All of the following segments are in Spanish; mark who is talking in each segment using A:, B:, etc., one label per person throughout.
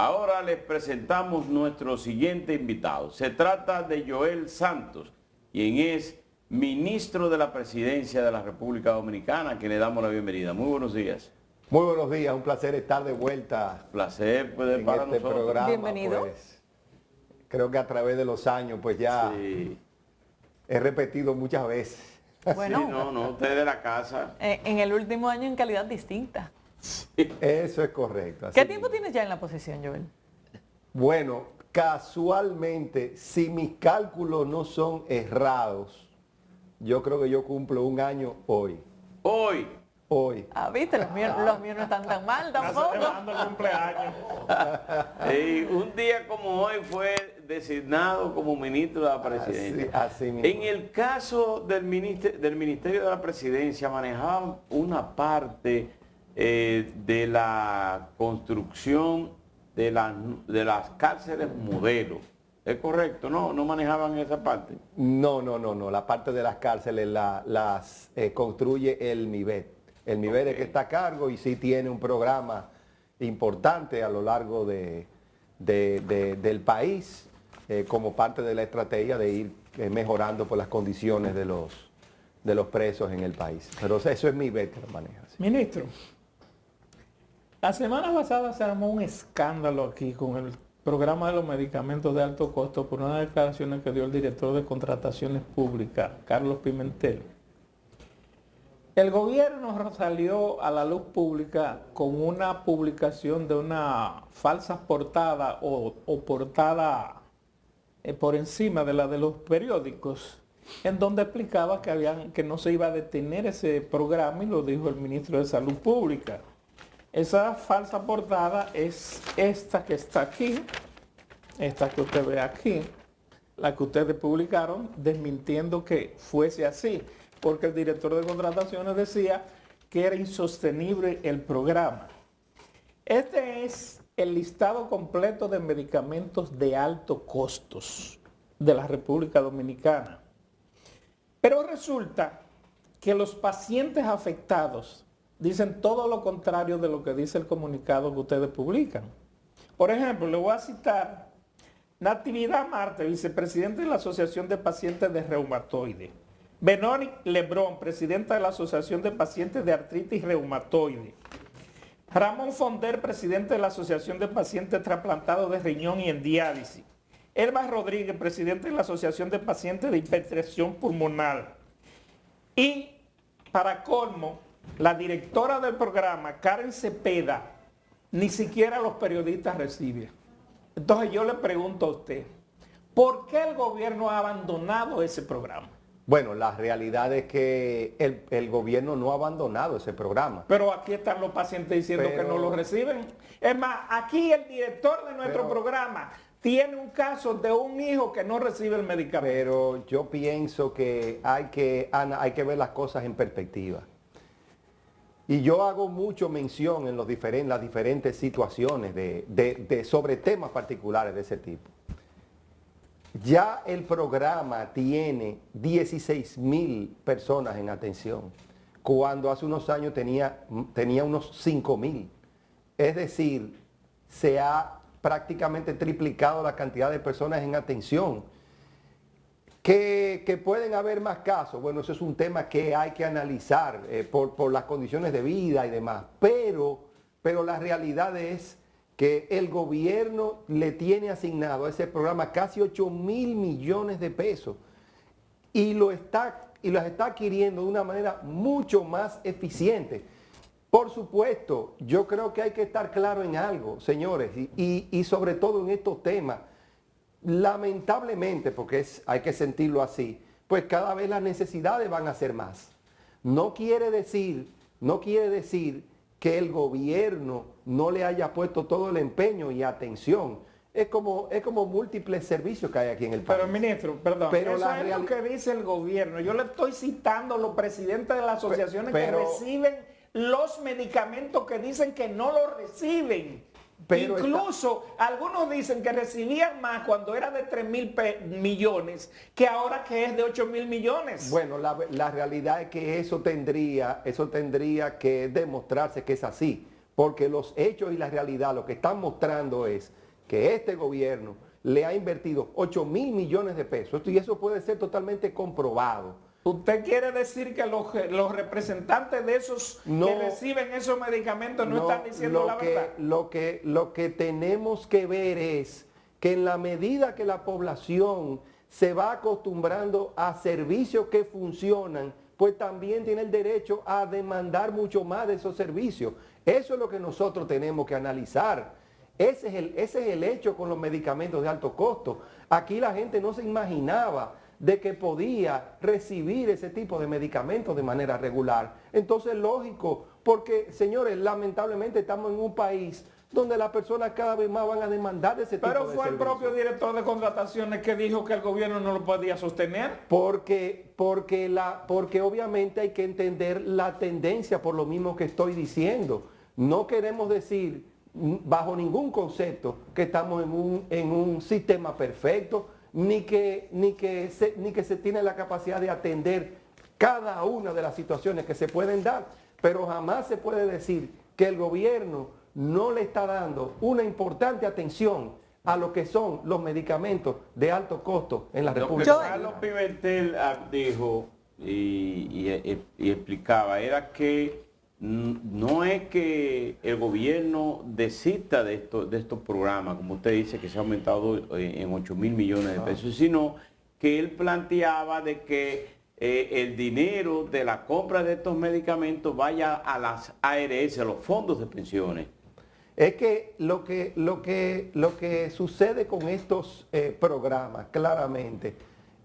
A: Ahora les presentamos nuestro siguiente invitado. Se trata de Joel Santos, quien es ministro de la Presidencia de la República Dominicana, a quien le damos la bienvenida. Muy buenos días.
B: Muy buenos días, un placer estar de vuelta.
A: Placer pues,
B: en
A: para
B: este
A: nosotros.
B: programa.
C: Bienvenido.
B: Pues, creo que a través de los años pues ya
A: Sí.
B: he repetido muchas veces.
C: Bueno,
A: Sí, no, usted de la casa.
C: en el último año en calidad distinta.
B: Eso es correcto. así
C: ¿Qué tiempo
B: mismo.
C: tienes ya en la posición, Joel?
B: Bueno, casualmente, si mis cálculos no son errados, yo creo que yo cumplo un año hoy.
A: Hoy,
C: Ah, viste, los míos no están tan mal tampoco.
A: un día como hoy fue designado como ministro de la Presidencia.
B: Así mismo.
A: En el caso del Ministerio de la Presidencia, manejaban una parte de la construcción de las cárceles modelo. ¿Es correcto? ¿No? ¿No manejaban esa parte?
B: No. La parte de las cárceles las construye el MIBET. El MIBET es que está a cargo y sí tiene un programa importante a lo largo del país como parte de la estrategia de ir mejorando por las condiciones de los presos en el país. Pero eso es MIBET que lo maneja. Sí.
D: Ministro, la semana pasada se armó un escándalo aquí con el programa de los medicamentos de alto costo por unas declaraciones que dio el director de contrataciones públicas, Carlos Pimentel. El gobierno salió a la luz pública con una publicación de una falsa portada o portada por encima de la de los periódicos, en donde explicaba que no se iba a detener ese programa, y lo dijo el ministro de Salud Pública. Esa falsa portada es esta que está aquí, esta que usted ve aquí, la que ustedes publicaron desmintiendo que fuese así, porque el director de contrataciones decía que era insostenible el programa. Este es el listado completo de medicamentos de alto costos de la República Dominicana. Pero resulta que los pacientes afectados dicen todo lo contrario de lo que dice el comunicado que ustedes publican. Por ejemplo, le voy a citar Natividad Marte, vicepresidente de la Asociación de Pacientes de Reumatoide. Benoni Lebrón, presidenta de la Asociación de Pacientes de Artritis Reumatoide. Ramón Fonder, presidente de la Asociación de Pacientes Trasplantados de Riñón y en Diálisis. Elba Rodríguez, presidente de la Asociación de Pacientes de Hipertensión Pulmonar. Y, para colmo, la directora del programa, Karen Cepeda, ni siquiera los periodistas reciben. Entonces yo le pregunto a usted, ¿por qué el gobierno ha abandonado ese programa?
B: Bueno, la realidad es que el gobierno no ha abandonado ese programa.
D: Pero aquí están los pacientes diciendo que no lo reciben. Es más, aquí el director de nuestro programa tiene un caso de un hijo que no recibe el medicamento.
B: Pero yo pienso que hay que ver las cosas en perspectiva. Y yo hago mucho mención en las diferentes situaciones sobre temas particulares de ese tipo. Ya el programa tiene 16,000 personas en atención, cuando hace unos años tenía unos 5,000. Es decir, se ha prácticamente triplicado la cantidad de personas en atención. Que pueden haber más casos, bueno, eso es un tema que hay que analizar por las condiciones de vida y demás, pero la realidad es que el gobierno le tiene asignado a ese programa casi 8,000 millones de pesos y los está adquiriendo de una manera mucho más eficiente. Por supuesto, yo creo que hay que estar claro en algo, señores, y sobre todo en estos temas. Lamentablemente, porque hay que sentirlo así, pues cada vez las necesidades van a ser más. No quiere decir que el gobierno no le haya puesto todo el empeño y atención. Es como múltiples servicios que hay aquí en el país.
D: Pero ministro, perdón,
B: pero
D: eso es lo que dice el gobierno. Yo le estoy citando a los presidentes de las asociaciones que reciben los medicamentos que dicen que no los reciben.
B: Pero
D: incluso algunos dicen que recibían más cuando era de 3,000 millones que ahora que es de 8,000 millones.
B: Bueno, la realidad es que eso tendría que demostrarse que es así. porque los hechos y la realidad lo que están mostrando es que este gobierno le ha invertido 8.000 millones de pesos, y eso puede ser totalmente comprobado.
D: ¿Usted quiere decir que los representantes de esos que reciben esos medicamentos no están diciendo la verdad?
B: Lo que tenemos que ver es que en la medida que la población se va acostumbrando a servicios que funcionan, pues también tiene el derecho a demandar mucho más de esos servicios. Eso es lo que nosotros tenemos que analizar. Ese es el hecho con los medicamentos de alto costo. Aquí la gente no se imaginaba de que podía recibir ese tipo de medicamentos de manera regular. Entonces, lógico, porque, señores, lamentablemente estamos en un país donde las personas cada vez más van a demandar de ese tipo de servicios.
D: Pero fue el propio director de contrataciones que dijo que el gobierno no lo podía sostener.
B: Porque obviamente hay que entender la tendencia por lo mismo que estoy diciendo. No queremos decir bajo ningún concepto que estamos en un sistema perfecto, ni que se tiene la capacidad de atender cada una de las situaciones que se pueden dar, pero jamás se puede decir que el gobierno no le está dando una importante atención a lo que son los medicamentos de alto costo en la República.
A: Lo que Carlos Pimentel dijo y explicaba era que no es que el gobierno desista de estos programas, como usted dice, que se ha aumentado en 8.000 millones de pesos, sino que él planteaba de que el dinero de la compra de estos medicamentos vaya a las ARS, a los fondos de pensiones.
B: Es que lo que sucede con estos programas, claramente,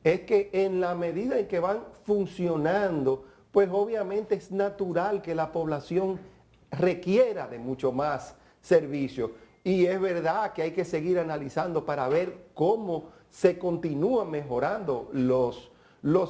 B: es que en la medida en que van funcionando, pues obviamente es natural que la población requiera de mucho más servicio. Y es verdad que hay que seguir analizando para ver cómo se continúan mejorando los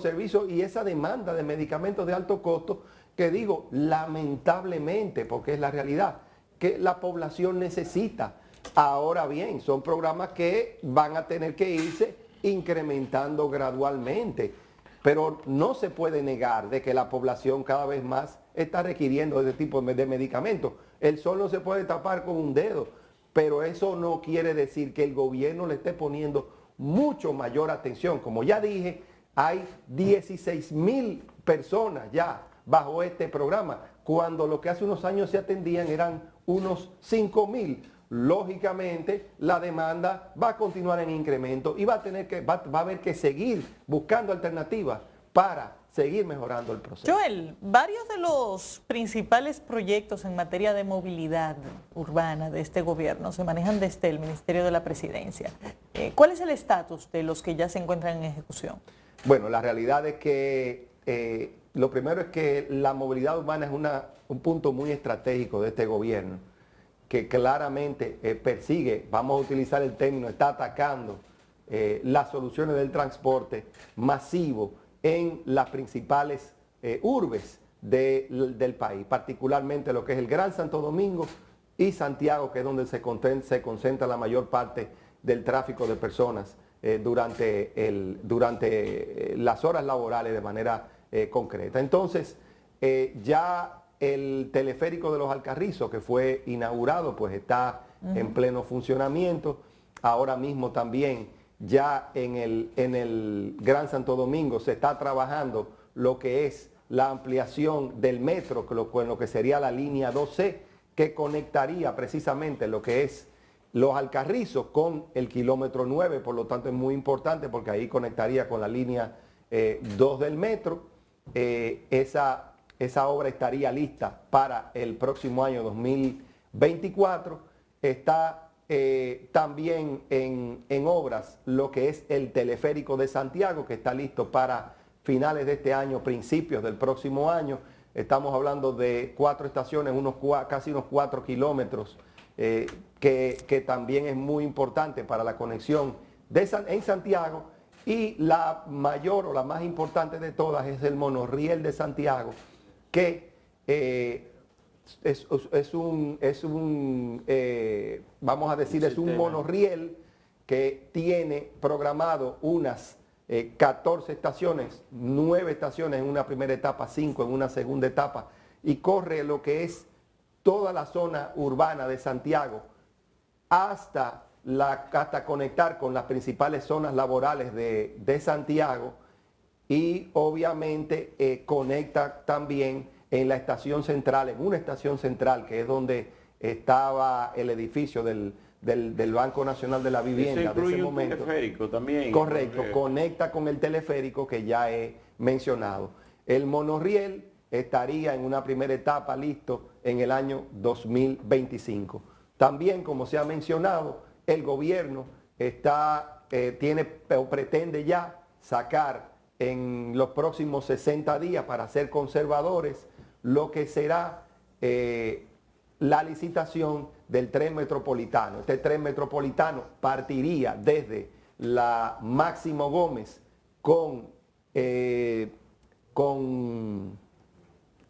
B: servicios y esa demanda de medicamentos de alto costo, que digo, lamentablemente, porque es la realidad, que la población necesita. Ahora bien, son programas que van a tener que irse incrementando gradualmente. Pero no se puede negar de que la población cada vez más está requiriendo ese tipo de medicamentos. El sol no se puede tapar con un dedo, pero eso no quiere decir que el gobierno le esté poniendo mucho mayor atención. Como ya dije, hay 16.000 personas ya bajo este programa, cuando lo que hace unos años se atendían eran unos 5.000. Lógicamente, la demanda va a continuar en incremento y va a haber que seguir buscando alternativas para seguir mejorando el proceso.
C: Joel, varios de los principales proyectos en materia de movilidad urbana de este gobierno se manejan desde el Ministerio de la Presidencia. ¿Cuál es el estatus de los que ya se encuentran en ejecución?
B: Bueno, la realidad es que lo primero es que la movilidad urbana es un punto muy estratégico de este gobierno, que claramente persigue, vamos a utilizar el término, está atacando las soluciones del transporte masivo en las principales urbes del país, particularmente lo que es el Gran Santo Domingo y Santiago, que es donde se concentra la mayor parte del tráfico de personas durante las horas laborales de manera concreta. Entonces, ya el teleférico de los Alcarrizos, que fue inaugurado, pues está en pleno funcionamiento. Ahora mismo también ya en el Gran Santo Domingo se está trabajando lo que es la ampliación del metro, con lo que sería la línea 2C, que conectaría precisamente lo que es los Alcarrizos con el kilómetro 9, por lo tanto es muy importante porque ahí conectaría con la línea 2 del metro. Esa obra estaría lista para el próximo año 2024. Está también en obras lo que es el teleférico de Santiago, que está listo para finales de este año, principios del próximo año. Estamos hablando de 4 estaciones, casi unos 4 kilómetros, que también es muy importante para la conexión en Santiago. Y la mayor o la más importante de todas es el monorriel de Santiago, que vamos a decir, es un monorriel que tiene programado unas 14 estaciones, 9 estaciones en una primera etapa, 5 en una segunda etapa, y corre lo que es toda la zona urbana de Santiago hasta conectar con las principales zonas laborales de Santiago, y obviamente conecta también en la estación central, en una estación central que es donde estaba el edificio del Banco Nacional de la Vivienda.
A: Eso incluye
B: de ese
A: un
B: momento.
A: teleférico también.
B: Correcto,
A: Entonces,
B: conecta con el teleférico que ya he mencionado. El monorriel estaría en una primera etapa listo en el año 2025. También, como se ha mencionado, el gobierno pretende ya sacar en los próximos 60 días, para ser conservadores, lo que será la licitación del tren metropolitano. Este tren metropolitano partiría desde la Máximo Gómez con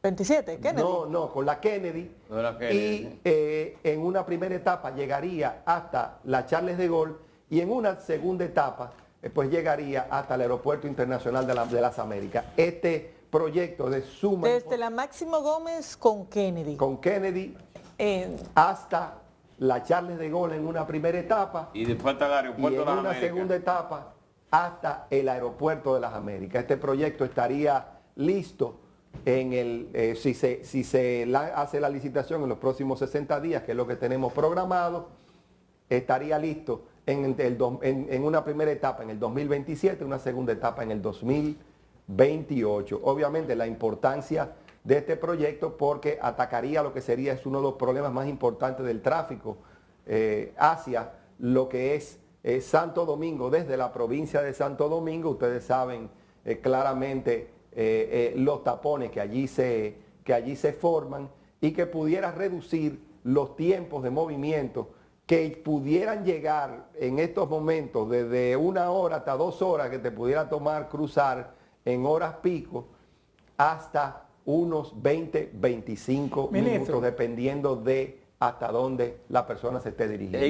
C: 27, Kennedy.
B: con la Kennedy.
A: No la Kennedy.
B: Y en una primera etapa llegaría hasta la Charles de Gaulle, y en una segunda etapa pues llegaría hasta el Aeropuerto Internacional de las Américas. Este proyecto de suma
C: Desde la Máximo Gómez con Kennedy.
B: con Kennedy
C: Eh,
B: hasta la Charles de Gaulle en una primera etapa,
A: y después hasta el
B: y
A: aeropuerto
B: en
A: de la
B: una
A: América.
B: segunda etapa hasta el Aeropuerto de las Américas. Este proyecto estaría listo si se hace la licitación en los próximos 60 días, que es lo que tenemos programado. Estaría listo en una primera etapa en el 2027, una segunda etapa en el 2028. Obviamente la importancia de este proyecto, porque atacaría lo que es uno de los problemas más importantes del tráfico hacia lo que es Santo Domingo, desde la provincia de Santo Domingo. Ustedes saben claramente los tapones que allí se forman, y que pudiera reducir los tiempos de movimiento que pudieran llegar en estos momentos desde 1 hora hasta 2 horas que te pudiera tomar cruzar en horas pico, hasta unos 20, 25 minutos, dependiendo de hasta dónde la persona se esté dirigiendo.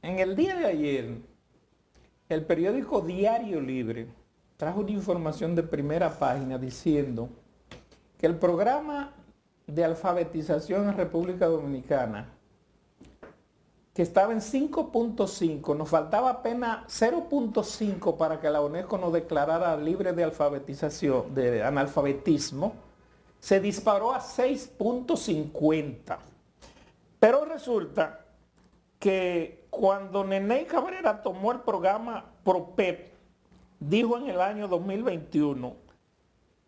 D: En el día de ayer, el periódico Diario Libre trajo una información de primera página diciendo que el programa de alfabetización en República Dominicana, que estaba en 5.5, nos faltaba apenas 0.5 para que la UNESCO nos declarara libre de alfabetización, de analfabetismo, se disparó a 6.50. Pero resulta que cuando Neney Cabrera tomó el programa PROPEP, dijo en el año 2021,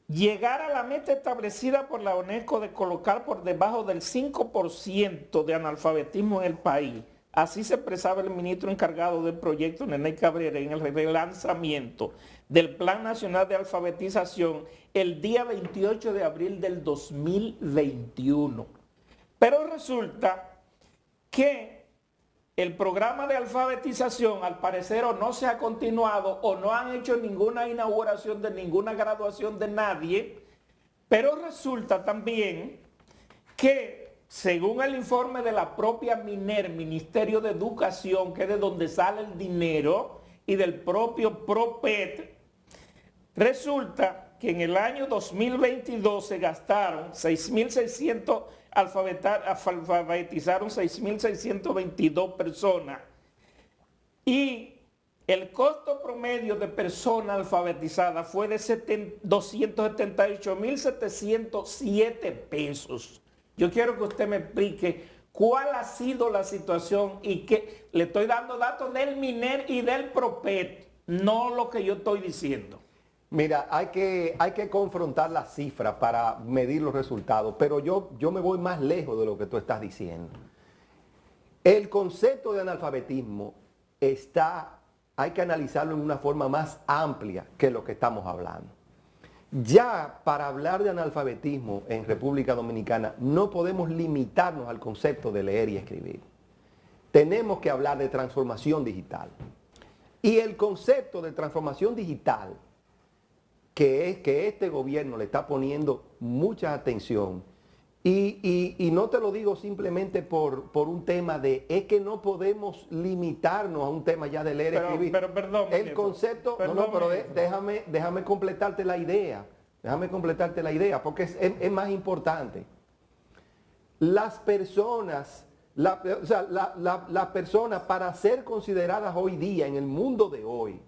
D: llegar a la meta establecida por la UNESCO de colocar por debajo del 5% de analfabetismo en el país. Así se expresaba el ministro encargado del proyecto, Neney Cabrera, en el relanzamiento del Plan Nacional de Alfabetización el día 28 de abril del 2021. Pero resulta que el programa de alfabetización, al parecer, o no se ha continuado o no han hecho ninguna inauguración de ninguna graduación de nadie. Pero resulta también que, según el informe de la propia MINER, Ministerio de Educación, que es de donde sale el dinero, y del propio PROPET, resulta que en el año 2022 se gastaron 6.600, alfabetizaron 6.622 personas, y el costo promedio de persona alfabetizada fue de 278.707 pesos. Yo quiero que usted me explique cuál ha sido la situación, y que le estoy dando datos del MINER y del PROPET, no lo que yo estoy diciendo.
B: Mira, hay que confrontar las cifras para medir los resultados, pero yo me voy más lejos de lo que tú estás diciendo. El concepto de analfabetismo hay que analizarlo en una forma más amplia que lo que estamos hablando. Ya para hablar de analfabetismo en República Dominicana no podemos limitarnos al concepto de leer y escribir. Tenemos que hablar de transformación digital. Y el concepto de transformación digital, que es que este gobierno le está poniendo mucha atención, y no te lo digo simplemente por un tema es que no podemos limitarnos a un tema ya de leer y escribir.
D: Pero perdón.
B: El concepto, déjame completarte la idea, porque es más importante. las personas, las personas para ser consideradas hoy día, en el mundo de hoy,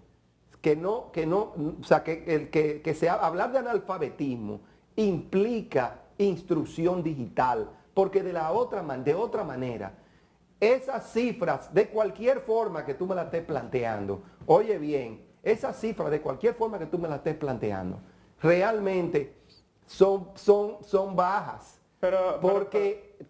B: hablar de analfabetismo implica instrucción digital, porque de otra manera, esas cifras, de cualquier forma que tú me la estés planteando, oye bien, esas cifras de cualquier forma que tú me la estés planteando, realmente son bajas.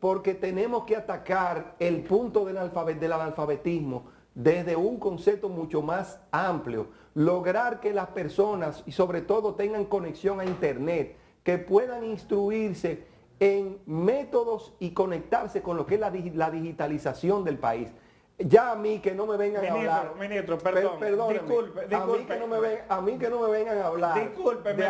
B: Porque tenemos que atacar el punto del analfabetismo desde un concepto mucho más amplio, lograr que las personas y sobre todo tengan conexión a internet, que puedan instruirse en métodos y conectarse con lo que es la digitalización del país. Ya a mí que no me vengan a hablar.
D: Ministro, perdón.
B: Disculpe. A mí que no me vengan a hablar.
D: Discúlpeme,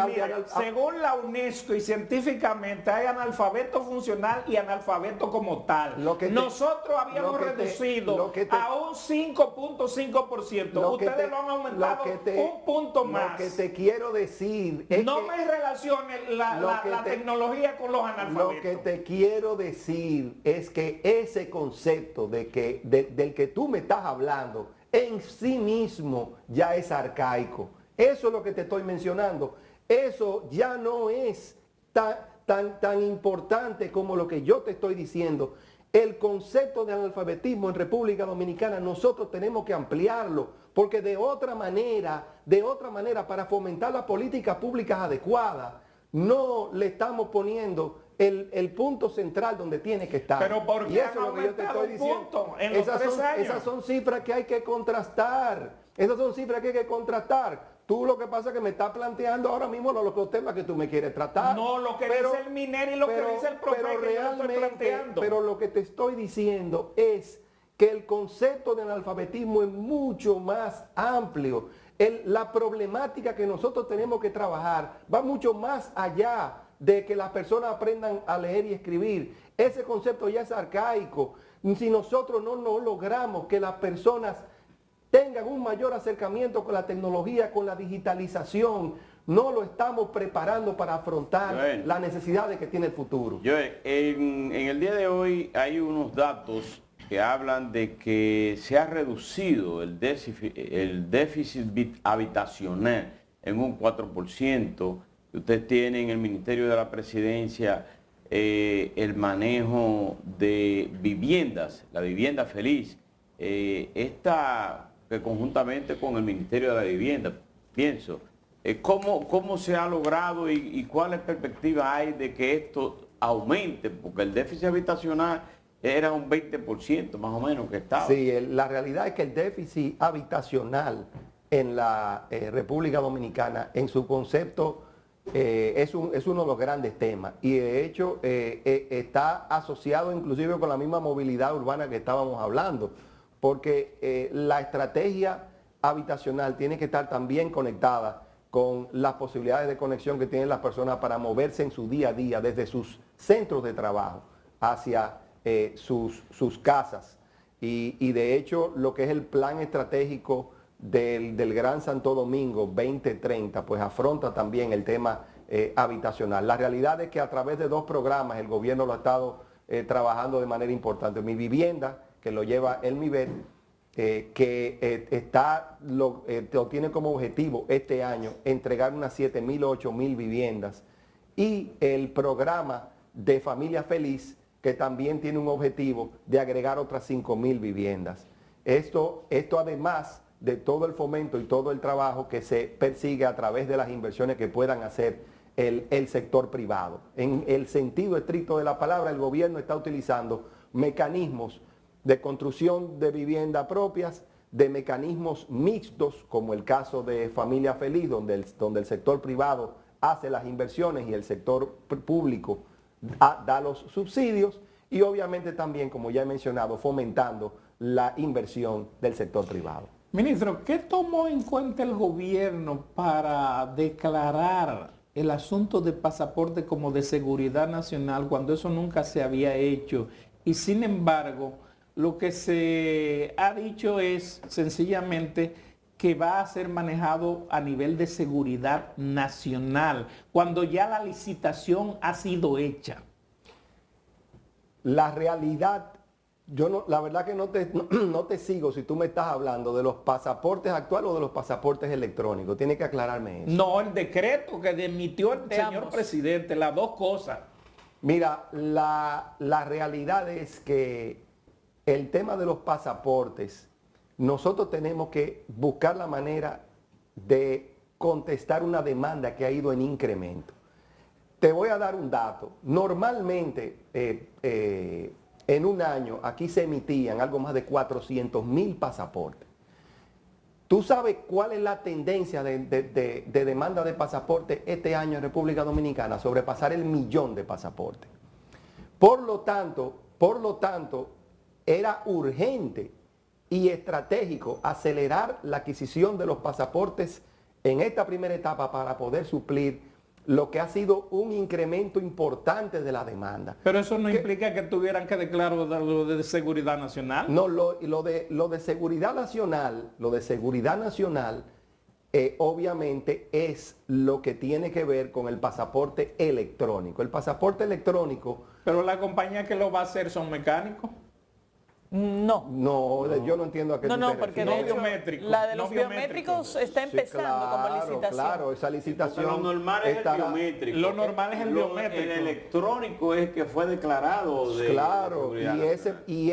D: según la UNESCO y científicamente hay analfabeto funcional y analfabeto como tal. Nosotros habíamos reducido a un 5.5%. Ustedes lo han aumentado un punto más.
B: Lo que te quiero decir es
D: no me relacione la tecnología con los analfabetos.
B: Lo que te quiero decir es que ese concepto del que tú me estás hablando en sí mismo ya es arcaico. Eso es lo que te estoy mencionando. Eso ya no es tan importante como lo que yo te estoy diciendo. El concepto de analfabetismo en República Dominicana nosotros tenemos que ampliarlo, porque de otra manera, para fomentar las políticas públicas adecuadas, no le estamos poniendo el punto central donde tiene que estar.
D: Pero ¿por qué
B: eso es lo que yo te estoy diciendo.
D: en los 3 años?
B: Esas son cifras que hay que contrastar. Tú lo que pasa es que me estás planteando ahora mismo los temas que tú me quieres tratar.
D: No, lo que dice el Miner y lo que dice el profe que yo estoy planteando.
B: Pero lo que te estoy diciendo es que el concepto de analfabetismo es mucho más amplio. La problemática que nosotros tenemos que trabajar va mucho más allá de que las personas aprendan a leer y escribir. Ese concepto ya es arcaico. Si nosotros no logramos que las personas tengan un mayor acercamiento con la tecnología, con la digitalización, no lo estamos preparando para afrontar las necesidades que tiene el futuro.
A: En el día de hoy hay unos datos que hablan de que se ha reducido el déficit habitacional en un 4%. Usted tiene en el Ministerio de la Presidencia el manejo de viviendas, la vivienda feliz. Esta que conjuntamente con el Ministerio de la Vivienda, pienso, ¿cómo se ha logrado y cuáles perspectivas hay de que esto aumente? Porque el déficit habitacional era un 20% más o menos que estaba.
B: Sí, la realidad es que el déficit habitacional en la República Dominicana, en su concepto, es uno de los grandes temas y de hecho está asociado inclusive con la misma movilidad urbana que estábamos hablando, porque la estrategia habitacional tiene que estar también conectada con las posibilidades de conexión que tienen las personas para moverse en su día a día desde sus centros de trabajo hacia sus casas. Y de hecho lo que es el plan estratégico del Gran Santo Domingo 2030, pues afronta también el tema habitacional. La realidad es que a través de 2 programas el gobierno lo ha estado trabajando de manera importante. Mi Vivienda, que lo lleva el MIBET, lo tiene como objetivo este año entregar unas 7.000 o 8.000 viviendas. Y el programa de Familia Feliz, que también tiene un objetivo de agregar otras 5.000 viviendas. Esto además de todo el fomento y todo el trabajo que se persigue a través de las inversiones que puedan hacer el sector privado. En el sentido estricto de la palabra, el gobierno está utilizando mecanismos de construcción de viviendas propias, de mecanismos mixtos, como el caso de Familia Feliz, donde el sector privado hace las inversiones y el sector público da los subsidios, y obviamente también, como ya he mencionado, fomentando la inversión del sector privado.
D: Ministro, ¿qué tomó en cuenta el gobierno para declarar el asunto de pasaporte como de seguridad nacional cuando eso nunca se había hecho? Y sin embargo, lo que se ha dicho es sencillamente que va a ser manejado a nivel de seguridad nacional, cuando ya la licitación ha sido hecha.
B: la realidad, la verdad que no te sigo si tú me estás hablando de los pasaportes actuales o de los pasaportes electrónicos. Tienes que aclararme eso.
D: No, el decreto que emitió el señor presidente, las dos cosas.
B: Mira, la realidad es que el tema de los pasaportes, nosotros tenemos que buscar la manera de contestar una demanda que ha ido en incremento. Te voy a dar un dato. Normalmente, en un año, aquí se emitían algo más de 400,000 pasaportes. ¿Tú sabes cuál es la tendencia de demanda de pasaporte este año en República Dominicana? Sobrepasar el 1.000.000 de pasaportes. Por lo tanto, era urgente y estratégico acelerar la adquisición de los pasaportes en esta primera etapa para poder suplir lo que ha sido un incremento importante de la demanda.
D: Pero eso no implica que tuvieran que declarar lo de seguridad nacional.
B: No, lo de seguridad nacional, obviamente es lo que tiene que ver con el pasaporte electrónico. El pasaporte electrónico...
D: Pero la compañía que lo va a hacer son mecánicos.
C: No.
B: No, yo no entiendo a qué tú te
C: Porque
B: refieres.
C: de hecho,
D: biométrico,
C: la de
D: no
C: los biométricos está empezando como licitación.
B: Claro, esa licitación.
A: Lo normal es el biométrico.
D: Lo normal es el biométrico.
A: El electrónico es que fue declarado de seguridad nacional.
B: y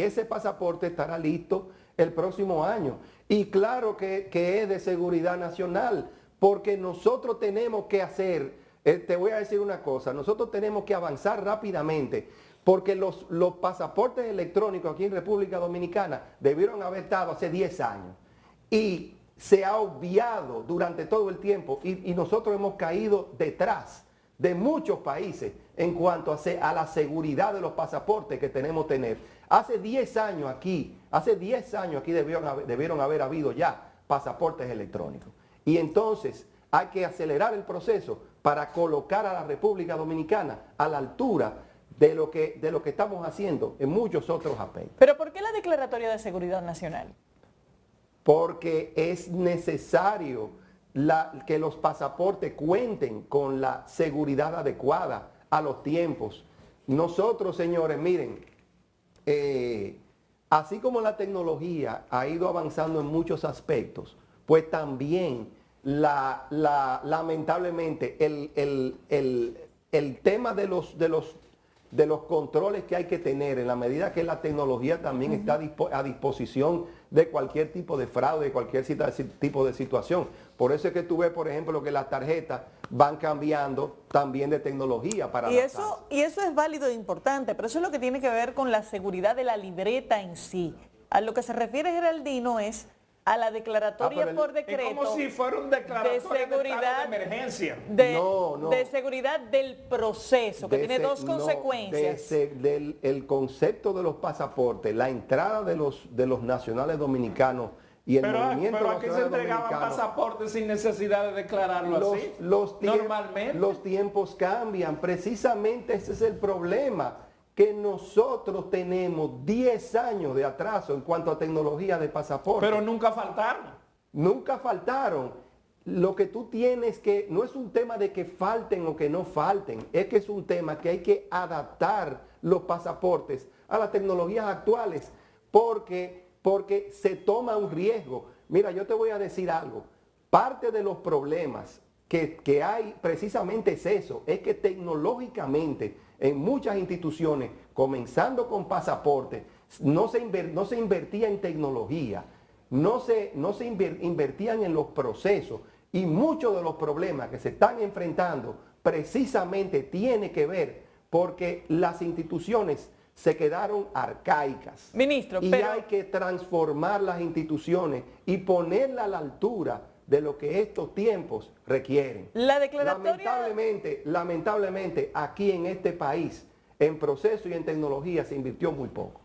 B: ese pasaporte estará listo el próximo año. Y claro que es de seguridad nacional, porque nosotros tenemos que hacer, te voy a decir una cosa, nosotros tenemos que avanzar rápidamente, porque los pasaportes electrónicos aquí en República Dominicana debieron haber estado hace 10 años. Y se ha obviado durante todo el tiempo y nosotros hemos caído detrás de muchos países en cuanto a la seguridad de los pasaportes que tenemos que tener. Hace 10 años aquí debieron haber habido ya pasaportes electrónicos. Y entonces hay que acelerar el proceso para colocar a la República Dominicana a la altura de lo que estamos haciendo en muchos otros aspectos.
C: ¿Pero por qué la declaratoria de seguridad nacional?
B: Porque es necesario que los pasaportes cuenten con la seguridad adecuada a los tiempos. Nosotros, señores, miren, así como la tecnología ha ido avanzando en muchos aspectos, pues también lamentablemente el tema de los controles que hay que tener en la medida que la tecnología también está a disposición de cualquier tipo de fraude, de cualquier tipo de situación. Por eso es que tú ves, por ejemplo, que las tarjetas van cambiando también de tecnología para adaptarse.
C: Y eso es válido e importante, pero eso es lo que tiene que ver con la seguridad de la libreta en sí. A lo que se refiere Geraldino es a la declaratoria por decreto.
D: Es como si fuera un declaratorio
C: de seguridad
D: de emergencia.
C: De seguridad del proceso, que tiene dos consecuencias.
B: El concepto de los pasaportes, la entrada de los nacionales dominicanos y el movimiento
D: pero aquí se entregaban
B: dominicano,
D: pasaportes sin necesidad de declararlo así. Normalmente.
B: Los tiempos cambian. Precisamente ese es el problema, que nosotros tenemos 10 años de atraso en cuanto a tecnología de pasaporte.
D: Pero nunca faltaron.
B: Nunca faltaron. Lo que tú tienes que, no es un tema de que falten o que no falten, es que es un tema que hay que adaptar los pasaportes a las tecnologías actuales, porque se toma un riesgo. Mira, yo te voy a decir algo. Parte de los problemas que hay precisamente es eso, es que tecnológicamente en muchas instituciones, comenzando con pasaportes, no se invertía en tecnología, no se invertían en los procesos, y muchos de los problemas que se están enfrentando precisamente tiene que ver porque las instituciones se quedaron arcaicas.
C: Ministro,
B: y hay que transformar las instituciones y ponerlas a la altura de lo que estos tiempos requieren.
C: La declaratoria...
B: Lamentablemente, aquí en este país, en proceso y en tecnología, se invirtió muy poco.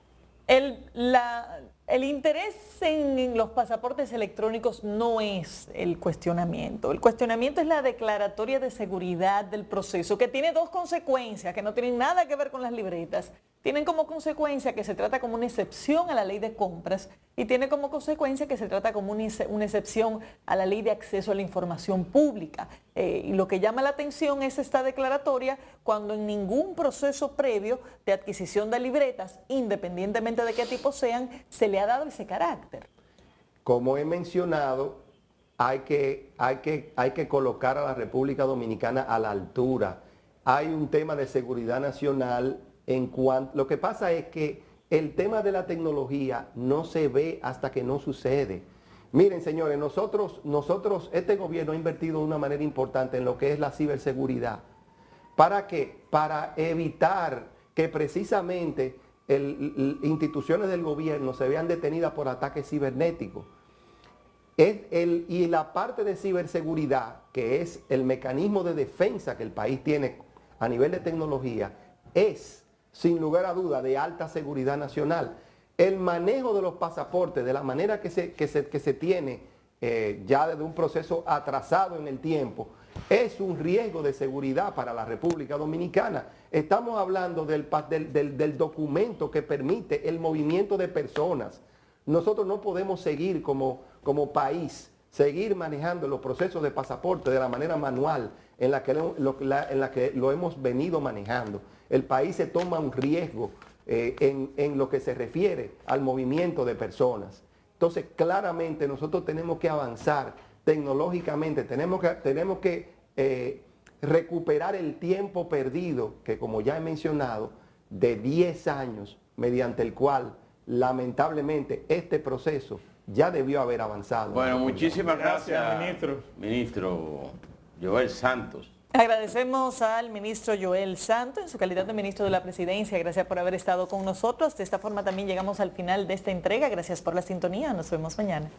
C: El interés en los pasaportes electrónicos no es el cuestionamiento. El cuestionamiento es la declaratoria de seguridad del proceso, que tiene dos consecuencias que no tienen nada que ver con las libretas. tienen como consecuencia que se trata como una excepción a la ley de compras y tiene como consecuencia que se trata como una excepción a la ley de acceso a la información pública. Y lo que llama la atención es esta declaratoria cuando en ningún proceso previo de adquisición de libretas, independientemente de qué tipo sean, se le ha dado ese carácter.
B: Como he mencionado, hay que colocar a la República Dominicana a la altura. Hay un tema de seguridad nacional en cuanto... Lo que pasa es que el tema de la tecnología no se ve hasta que no sucede. Miren, señores, nosotros, este gobierno ha invertido de una manera importante en lo que es la ciberseguridad. ¿Para qué? Para evitar que precisamente instituciones del gobierno se vean detenidas por ataques cibernéticos. Y la parte de ciberseguridad, que es el mecanismo de defensa que el país tiene a nivel de tecnología, es, sin lugar a duda, de alta seguridad nacional. El manejo de los pasaportes, de la manera que se tiene ya desde un proceso atrasado en el tiempo, es un riesgo de seguridad para la República Dominicana. Estamos hablando del documento que permite el movimiento de personas. Nosotros no podemos seguir como país, seguir manejando los procesos de pasaporte de la manera manual en la que lo hemos venido manejando. El país se toma un riesgo en lo que se refiere al movimiento de personas. Entonces, claramente nosotros tenemos que avanzar tecnológicamente, tenemos que recuperar el tiempo perdido, que como ya he mencionado, de 10 años, mediante el cual lamentablemente este proceso ya debió haber avanzado.
A: Bueno, muchísimas gracias,
D: ministro.
A: Ministro Joel Santos.
C: Agradecemos al ministro Joel Santos en su calidad de ministro de la Presidencia. Gracias por haber estado con nosotros. De esta forma también llegamos al final de esta entrega. Gracias por la sintonía. Nos vemos mañana.